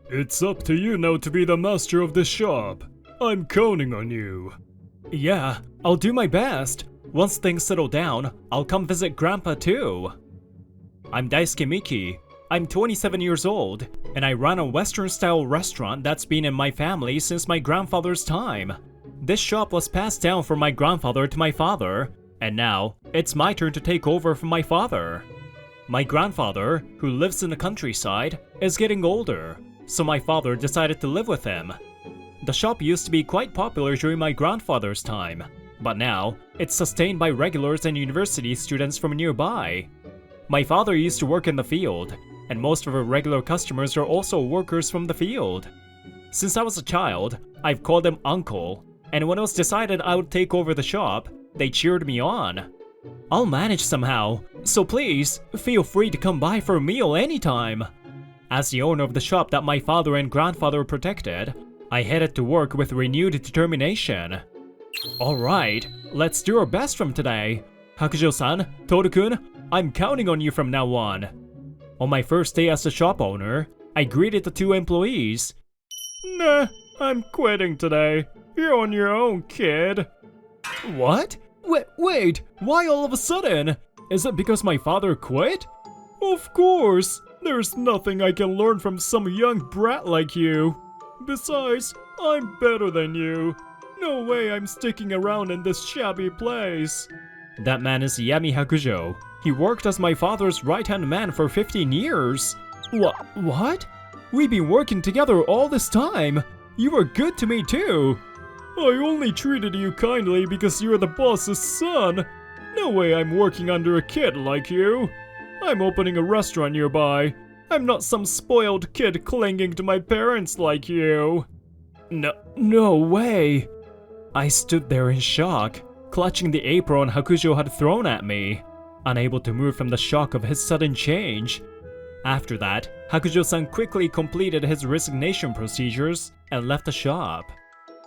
It's up to you now to be the master of the shop. I'm counting on you. Yeah, I'll do my best. Once things settle down, I'll come visit Grandpa too. I'm Daisuke Miki. I'm 27 years old, and I run a Western-style restaurant that's been in my family since my grandfather's time. This shop was passed down from my grandfather to my father, and now it's my turn to take over from my father. My grandfather, who lives in the countryside, is getting older, so my father decided to live with him. The shop used to be quite popular during my grandfather's time, but now it's sustained by regulars and university students from nearby. My father used to work in the field, and most of our regular customers are also workers from the field. Since I was a child, I've called them uncle, and when it was decided I would take over the shop, they cheered me on. I'll manage somehow, so please feel free to come by for a meal anytime. As the owner of the shop that my father and grandfather protected, I headed to work with renewed determination. Alright, let's do our best from today. Hakujo-san, Toru-kun, I'm counting on you from now on. On my first day as the shop owner, I greeted the two employees. Nah, I'm quitting today. You're on your own, kid. What? Wait, why all of a sudden? Is it because my father quit? Of course, there's nothing I can learn from some young brat like you. Besides, I'm better than you. No way I'm sticking around in this shabby place. That man is Yami Hakujo. He worked as my father's right-hand man for 15 years. What? We've been working together all this time. You were good to me too. I only treated you kindly because you're the boss's son. No way I'm working under a kid like you. I'm opening a restaurant nearby. I'm not some spoiled kid clinging to my parents like you. No way. I stood there in shock, clutching the apron Hakujo had thrown at me, unable to move from the shock of his sudden change. After that, Hakujo-san quickly completed his resignation procedures and left the shop.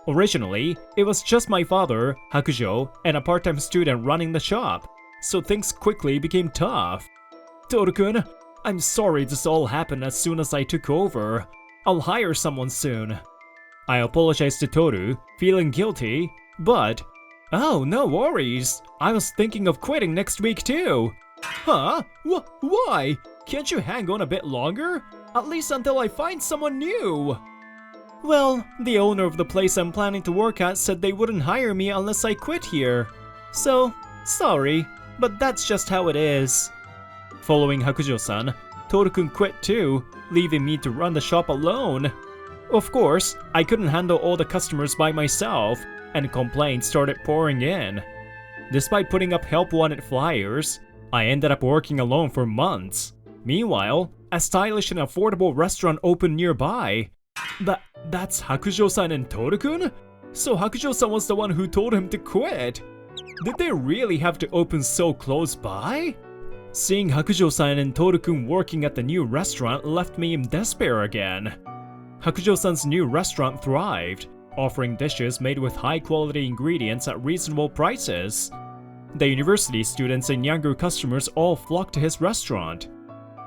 Originally, it was just my father, Hakujo, and a part-time student running the shop, so things quickly became tough. Toru-kun, I'm sorry this all happened as soon as I took over. I'll hire someone soon. I apologized to Toru, feeling guilty, but... Oh, no worries. I was thinking of quitting next week too. Huh? Why? Can't you hang on a bit longer? At least until I find someone new. Well, the owner of the place I'm planning to work at said they wouldn't hire me unless I quit here. So, sorry, but that's just how it is. Following Hakujo-san, Toru-kun quit too, leaving me to run the shop alone. Of course, I couldn't handle all the customers by myself, and complaints started pouring in. Despite putting up help-wanted flyers, I ended up working alone for months. Meanwhile, a stylish and affordable restaurant opened nearby. That's Hakujo-san and Toru-kun? So Hakujo-san was the one who told him to quit? Did they really have to open so close by? Seeing Hakujo-san and Toru-kun working at the new restaurant left me in despair again. Hakujo-san's new restaurant thrived, offering dishes made with high-quality ingredients at reasonable prices. The university students and younger customers all flocked to his restaurant.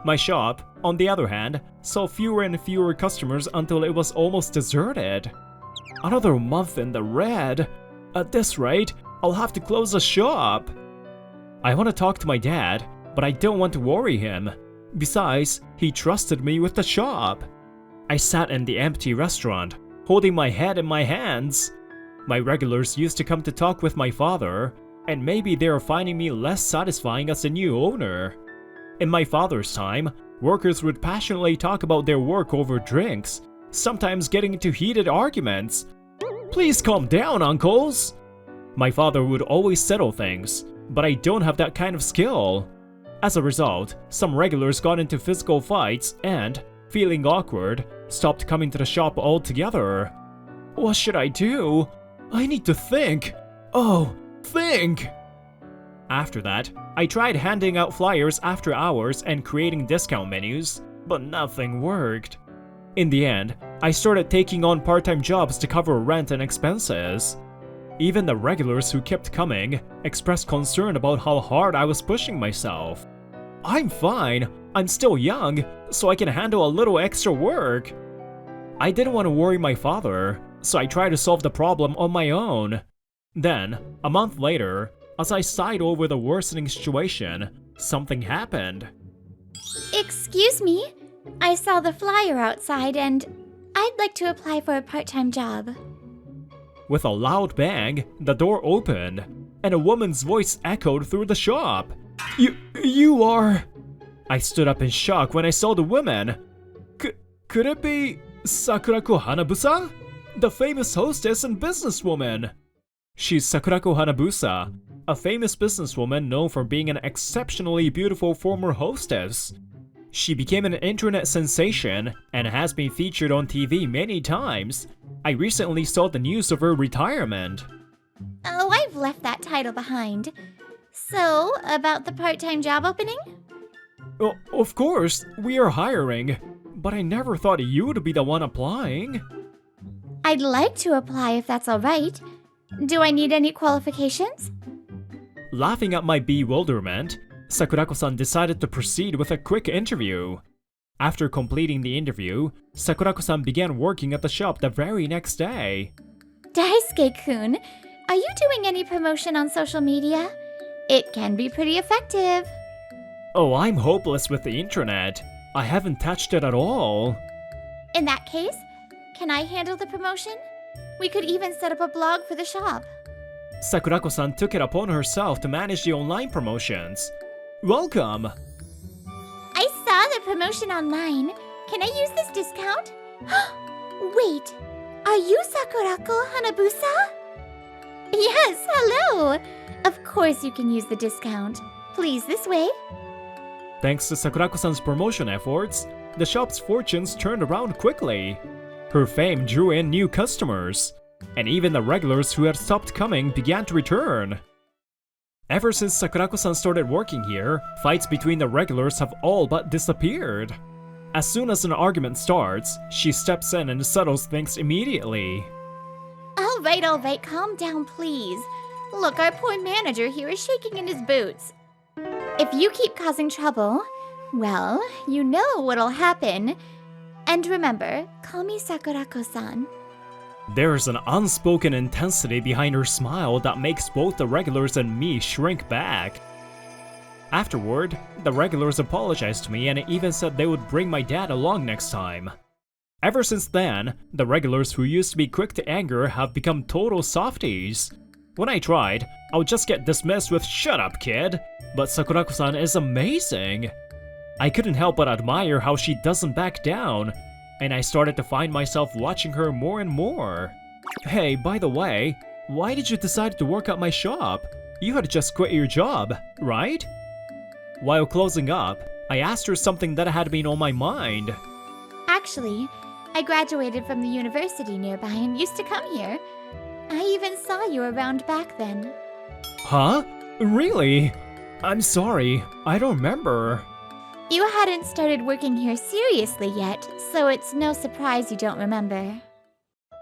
My shop, on the other hand, saw fewer and fewer customers until it was almost deserted. Another month in the red. At this rate, I'll have to close the shop. I want to talk to my dad, but I don't want to worry him. Besides, he trusted me with the shop. I sat in the empty restaurant, holding my head in my hands. My regulars used to come to talk with my father, and maybe they are finding me less satisfying as the new owner. In my father's time, workers would passionately talk about their work over drinks, sometimes getting into heated arguments. Please calm down, uncles! My father would always settle things, but I don't have that kind of skill. As a result, some regulars got into physical fights and, feeling awkward, stopped coming to the shop altogether. What should I do? I need to think. Oh, think! After that, I tried handing out flyers after hours and creating discount menus, but nothing worked. In the end, I started taking on part-time jobs to cover rent and expenses. Even the regulars who kept coming expressed concern about how hard I was pushing myself. I'm fine. I'm still young, so I can handle a little extra work. I didn't want to worry my father, so I tried to solve the problem on my own. Then, a month later, as I sighed over the worsening situation, something happened. Excuse me, I saw the flyer outside and I'd like to apply for a part-time job. With a loud bang, the door opened, and a woman's voice echoed through the shop. You are... I stood up in shock when I saw the woman. Could it be Sakurako Hanabusa? The famous hostess and businesswoman. She's Sakurako Hanabusa, a famous businesswoman known for being an exceptionally beautiful former hostess. She became an internet sensation and has been featured on TV many times. I recently saw the news of her retirement. Oh, I've left that title behind. So, about the part-time job opening? Oh, of course, we are hiring, but I never thought you would be the one applying. I'd like to apply if that's alright. Do I need any qualifications? Laughing at my bewilderment, Sakurako-san decided to proceed with a quick interview. After completing the interview, Sakurako-san began working at the shop the very next day. Daisuke-kun, are you doing any promotion on social media? It can be pretty effective. Oh, I'm hopeless with the internet. I haven't touched it at all. In that case, can I handle the promotion? We could even set up a blog for the shop. Sakurako-san took it upon herself to manage the online promotions. Welcome! I saw the promotion online. Can I use this discount? Wait, are you Sakurako Hanabusa? Yes, hello! Of course you can use the discount. Please, this way. Thanks to Sakurako-san's promotion efforts, the shop's fortunes turned around quickly. Her fame drew in new customers, and even the regulars who had stopped coming began to return. Ever since Sakurako-san started working here, fights between the regulars have all but disappeared. As soon as an argument starts, she steps in and settles things immediately. Alright, calm down please. Look, our poor manager here is shaking in his boots. If you keep causing trouble, well, you know what'll happen. And remember, call me Sakurako-san. There is an unspoken intensity behind her smile that makes both the regulars and me shrink back. Afterward, the regulars apologized to me and even said they would bring my dad along next time. Ever since then, the regulars who used to be quick to anger have become total softies. When I tried, I would just get dismissed with "Shut up, kid," but Sakurako-san is amazing. I couldn't help but admire how she doesn't back down, and I started to find myself watching her more and more. Hey, by the way, why did you decide to work at my shop? You had just quit your job, right? While closing up, I asked her something that had been on my mind. Actually, I graduated from the university nearby and used to come here. I even saw you around back then. Huh? Really? I'm sorry, I don't remember. You hadn't started working here seriously yet, so it's no surprise you don't remember.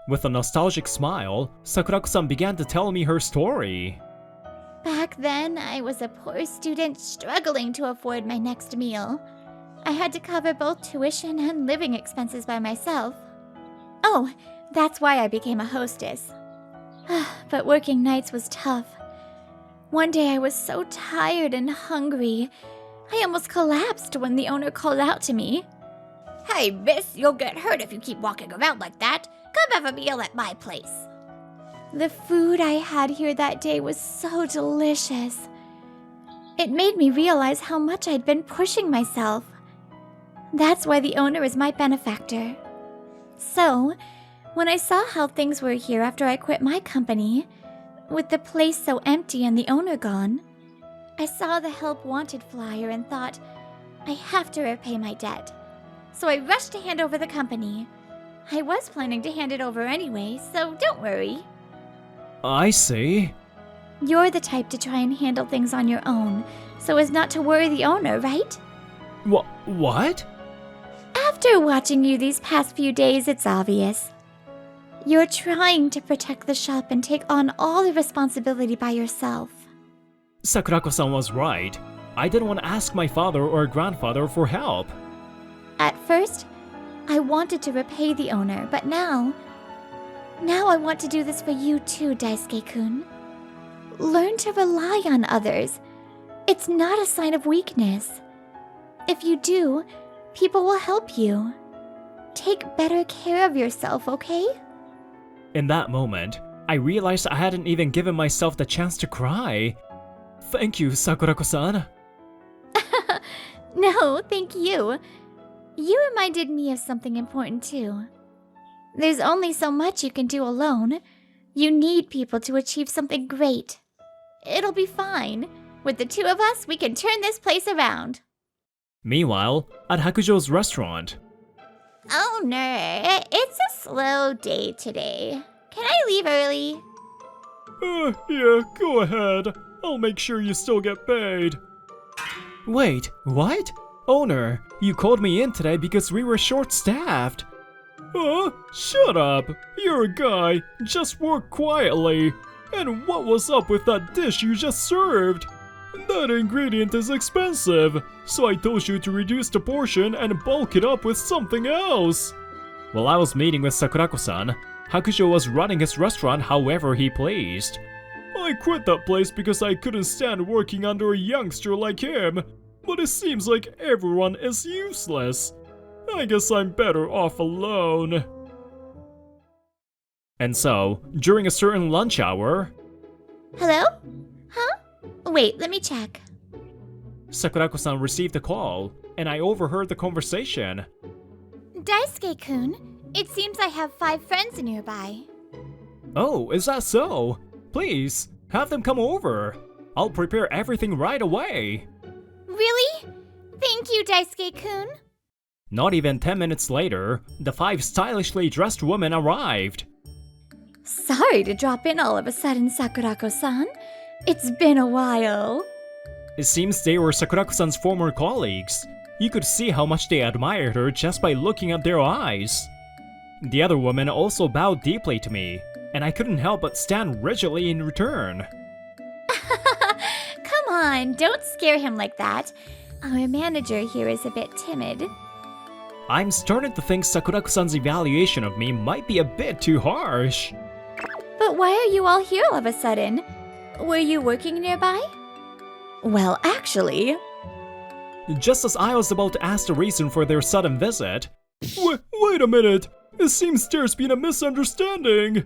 With a nostalgic smile, Sakurako-san began to tell me her story. Back then, I was a poor student struggling to afford my next meal. I had to cover both tuition and living expenses by myself. Oh, that's why I became a hostess. But working nights was tough. One day I was so tired and hungry, I almost collapsed when the owner called out to me. "Hey, miss, you'll get hurt if you keep walking around like that. Come have a meal at my place." The food I had here that day was so delicious. It made me realize how much I'd been pushing myself. That's why the owner is my benefactor. So, when I saw how things were here after I quit my company, with the place so empty and the owner gone, I saw the help wanted flyer and thought, I have to repay my debt. So I rushed to hand over the company. I was planning to hand it over anyway, so don't worry. I see. You're the type to try and handle things on your own, so as not to worry the owner, right? What? After watching you these past few days, it's obvious. You're trying to protect the shop and take on all the responsibility by yourself. Sakurako-san was right. I didn't want to ask my father or grandfather for help. At first, I wanted to repay the owner, but now I want to do this for you too, Daisuke-kun. Learn to rely on others. It's not a sign of weakness. If you do, people will help you. Take better care of yourself, okay? In that moment, I realized I hadn't even given myself the chance to cry. Thank you, Sakurako-san. No, thank you. You reminded me of something important too. There's only so much you can do alone. You need people to achieve something great. It'll be fine. With the two of us, we can turn this place around. Meanwhile, at Hakujo's restaurant. Owner, it's a slow day today. Can I leave early? Yeah, go ahead. I'll make sure you still get paid. Wait, what? Owner, you called me in today because we were short-staffed. Huh? Shut up! You're a guy. Just work quietly. And what was up with that dish you just served? That ingredient is expensive, so I told you to reduce the portion and bulk it up with something else. While I was meeting with Sakurako-san, Hakujo was running his restaurant however he pleased. I quit that place because I couldn't stand working under a youngster like him, but it seems like everyone is useless. I guess I'm better off alone. And so, during a certain lunch hour... Hello? Huh? Wait, let me check. Sakurako-san received a call, and I overheard the conversation. Daisuke-kun, it seems I have 5 friends nearby. Oh, is that so? Please, have them come over. I'll prepare everything right away. Really? Thank you, Daisuke-kun. Not even 10 minutes later, the 5 stylishly dressed women arrived. Sorry to drop in all of a sudden, Sakurako-san. It's been a while. It seems they were Sakurako-san's former colleagues. You could see how much they admired her just by looking at their eyes. The other woman also bowed deeply to me, and I couldn't help but stand rigidly in return. Come on, don't scare him like that. Our manager here is a bit timid. I'm starting to think Sakurako-san's evaluation of me might be a bit too harsh. But why are you all here all of a sudden? Were you working nearby? Well, actually... Just as I was about to ask the reason for their sudden visit... Wait a minute! It seems there's been a misunderstanding!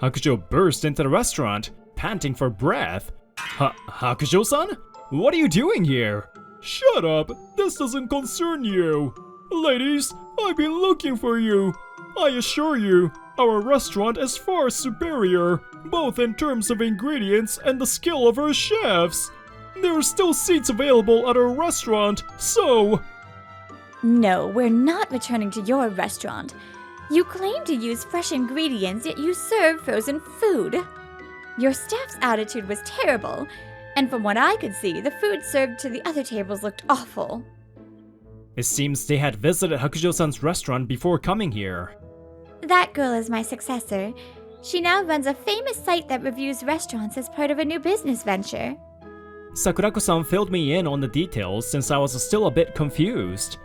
Hakujo burst into the restaurant, panting for breath. Hakujo-san? What are you doing here? Shut up! This doesn't concern you! Ladies, I've been looking for you! I assure you, our restaurant is far superior, both in terms of ingredients and the skill of our chefs. There are still seats available at our restaurant, so... No, we're not returning to your restaurant. You claim to use fresh ingredients, yet you serve frozen food. Your staff's attitude was terrible, and from what I could see, the food served to the other tables looked awful. It seems they had visited Hakujo-san's restaurant before coming here. That girl is my successor. She now runs a famous site that reviews restaurants as part of a new business venture. Sakurako-san filled me in on the details since I was still a bit confused.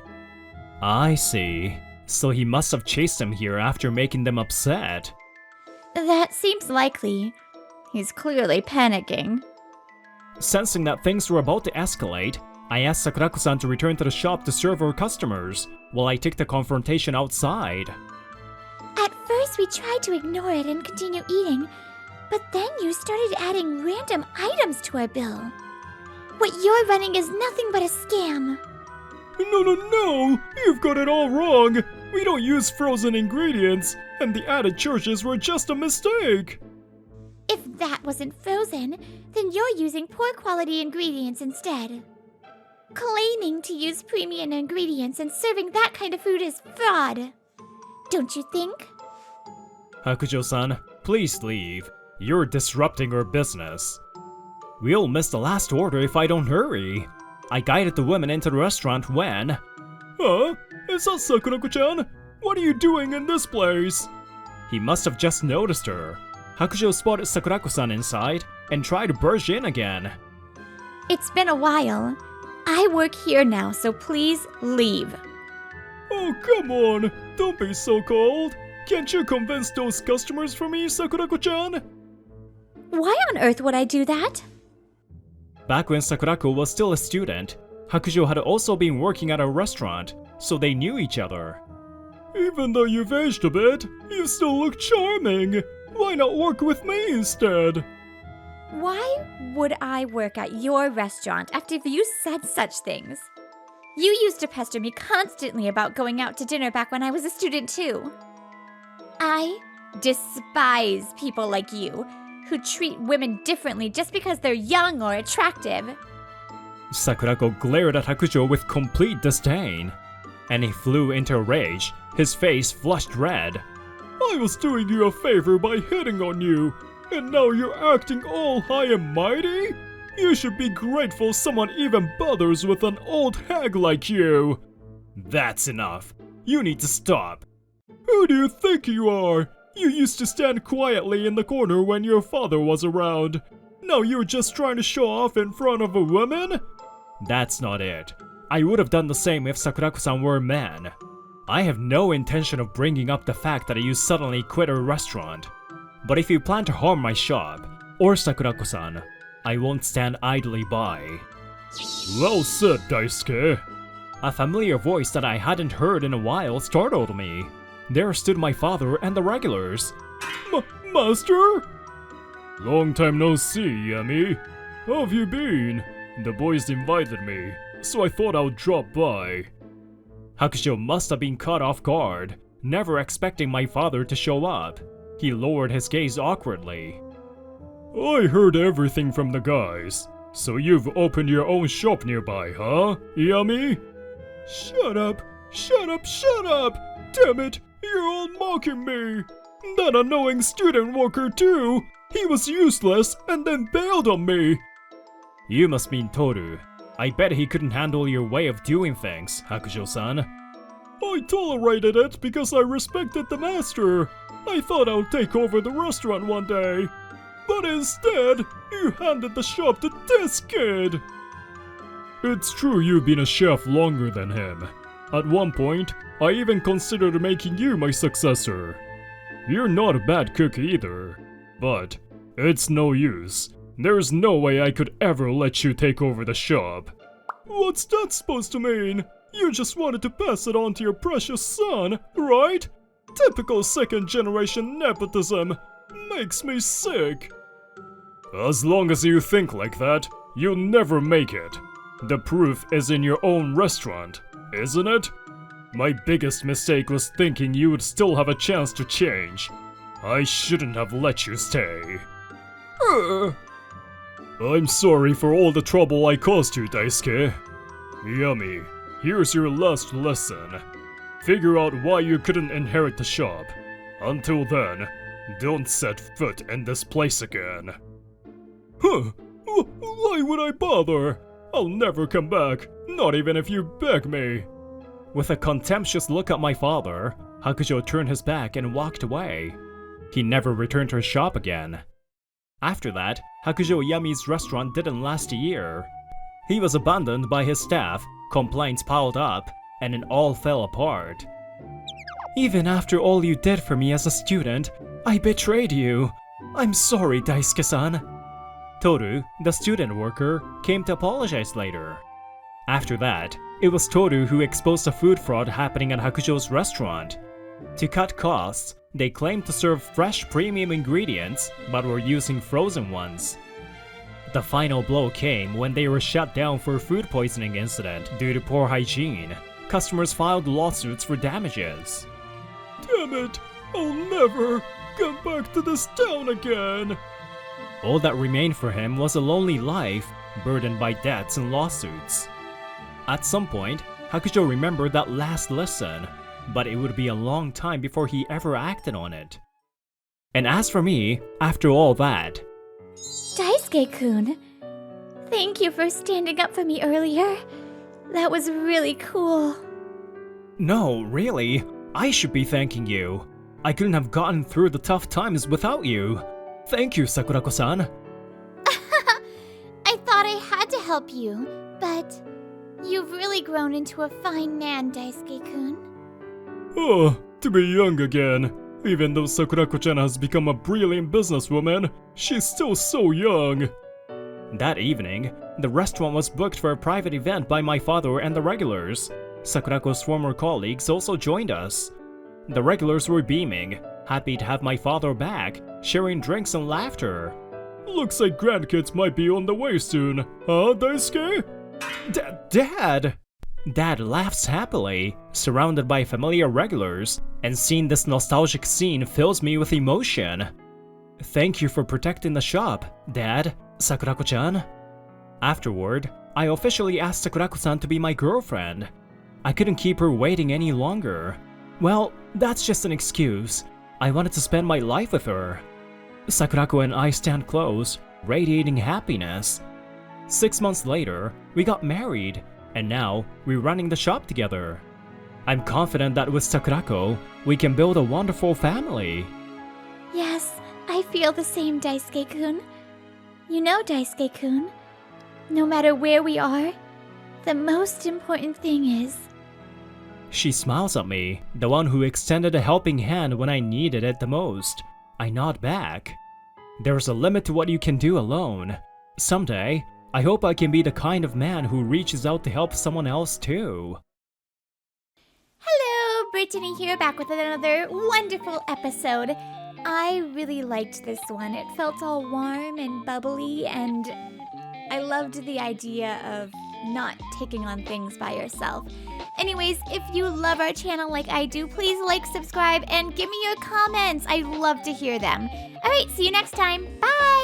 I see. So he must have chased them here after making them upset. That seems likely. He's clearly panicking. Sensing that things were about to escalate, I asked Sakurako-san to return to the shop to serve our customers, while I took the confrontation outside. At first we tried to ignore it and continue eating, but then you started adding random items to our bill. What you're running is nothing but a scam. No! You've got it all wrong! We don't use frozen ingredients, and the added charges were just a mistake! If that wasn't frozen, then you're using poor quality ingredients instead. Claiming to use premium ingredients and serving that kind of food is fraud. Don't you think? Hakujo-san, please leave. You're disrupting our business. We'll miss the last order if I don't hurry. I guided the women into the restaurant when... Huh? Is that Sakurako-chan? What are you doing in this place? He must have just noticed her. Hakujo spotted Sakurako-san inside and tried to barge in again. It's been a while. I work here now, so please leave. Oh, come on! Don't be so cold! Can't you convince those customers for me, Sakurako-chan? Why on earth would I do that? Back when Sakurako was still a student, Hakujo had also been working at a restaurant, so they knew each other. Even though you've aged a bit, you still look charming. Why not work with me instead? Why would I work at your restaurant after you said such things? You used to pester me constantly about going out to dinner back when I was a student too. I despise people like you, who treat women differently just because they're young or attractive. Sakurako glared at Hakujo with complete disdain, and he flew into a rage, his face flushed red. I was doing you a favor by hitting on you, and now you're acting all high and mighty? You should be grateful someone even bothers with an old hag like you. That's enough. You need to stop. Who do you think you are? You used to stand quietly in the corner when your father was around. Now you're just trying to show off in front of a woman? That's not it. I would have done the same if Sakurako-san were a man. I have no intention of bringing up the fact that you suddenly quit a restaurant. But if you plan to harm my shop, or Sakurako-san, I won't stand idly by. Well said, Daisuke. A familiar voice that I hadn't heard in a while startled me. There stood my father and the regulars. Master? Long time no see, Yami. How have you been? The boys invited me, so I thought I would drop by. Hakujo must have been caught off guard, never expecting my father to show up. He lowered his gaze awkwardly. I heard everything from the guys. So you've opened your own shop nearby, huh, Yami? Shut up! Shut up! Shut up! Damn it! You're all mocking me! That annoying student worker too! He was useless and then bailed on me! You must mean Toru. I bet he couldn't handle your way of doing things, Hakujo-san. I tolerated it because I respected the master. I thought I'll take over the restaurant one day. But instead, you handed the shop to this kid! It's true you've been a chef longer than him. At one point, I even considered making you my successor. You're not a bad cook either. But it's no use. There's no way I could ever let you take over the shop. What's that supposed to mean? You just wanted to pass it on to your precious son, right? Typical second-generation nepotism. Makes me sick. As long as you think like that, you'll never make it. The proof is in your own restaurant, isn't it? My biggest mistake was thinking you would still have a chance to change. I shouldn't have let you stay. I'm sorry for all the trouble I caused you, Daisuke. Yami, here's your last lesson. Figure out why you couldn't inherit the shop. Until then, don't set foot in this place again. Huh? Why would I bother? I'll never come back, not even if you beg me. With a contemptuous look at my father, Hakujo turned his back and walked away. He never returned to his shop again. After that, Hakujo Yami's restaurant didn't last a year. He was abandoned by his staff, complaints piled up, and it all fell apart. Even after all you did for me as a student, I betrayed you. I'm sorry, Daisuke-san. Toru, the student worker, came to apologize later. After that, it was Toru who exposed the food fraud happening at Hakujo's restaurant. To cut costs, they claimed to serve fresh premium ingredients, but were using frozen ones. The final blow came when they were shut down for a food poisoning incident due to poor hygiene. Customers filed lawsuits for damages. Damn it! I'll never come back to this town again! All that remained for him was a lonely life, burdened by debts and lawsuits. At some point, Hakujo remembered that last lesson, but it would be a long time before he ever acted on it. And as for me, after all that... Daisuke-kun, thank you for standing up for me earlier. That was really cool. No, really, I should be thanking you. I couldn't have gotten through the tough times without you. Thank you, Sakurako-san. I thought I had to help you, but you've really grown into a fine man, Daisuke-kun. Oh, to be young again. Even though Sakurako-chan has become a brilliant businesswoman, she's still so young. That evening, the restaurant was booked for a private event by my father and the regulars. Sakurako's former colleagues also joined us. The regulars were beaming, happy to have my father back, sharing drinks and laughter. Looks like grandkids might be on the way soon, huh, Daisuke? Dad! Dad laughs happily, surrounded by familiar regulars, and seeing this nostalgic scene fills me with emotion. Thank you for protecting the shop, Dad, Sakurako-chan. Afterward, I officially asked Sakurako-san to be my girlfriend. I couldn't keep her waiting any longer. Well, that's just an excuse. I wanted to spend my life with her. Sakurako and I stand close, radiating happiness. 6 months later, we got married, and now we're running the shop together. I'm confident that with Sakurako, we can build a wonderful family. Yes, I feel the same, Daisuke-kun. You know, Daisuke-kun, no matter where we are, the most important thing is... She smiles at me, the one who extended a helping hand when I needed it the most. I nod back. There's a limit to what you can do alone. Someday, I hope I can be the kind of man who reaches out to help someone else too. Hello, Brittany here, back with another wonderful episode. I really liked this one. It felt all warm and bubbly, and I loved the idea of not taking on things by yourself. Anyways, if you love our channel like I do, please like, subscribe, and give me your comments. I'd love to hear them. Alright, see you next time. Bye!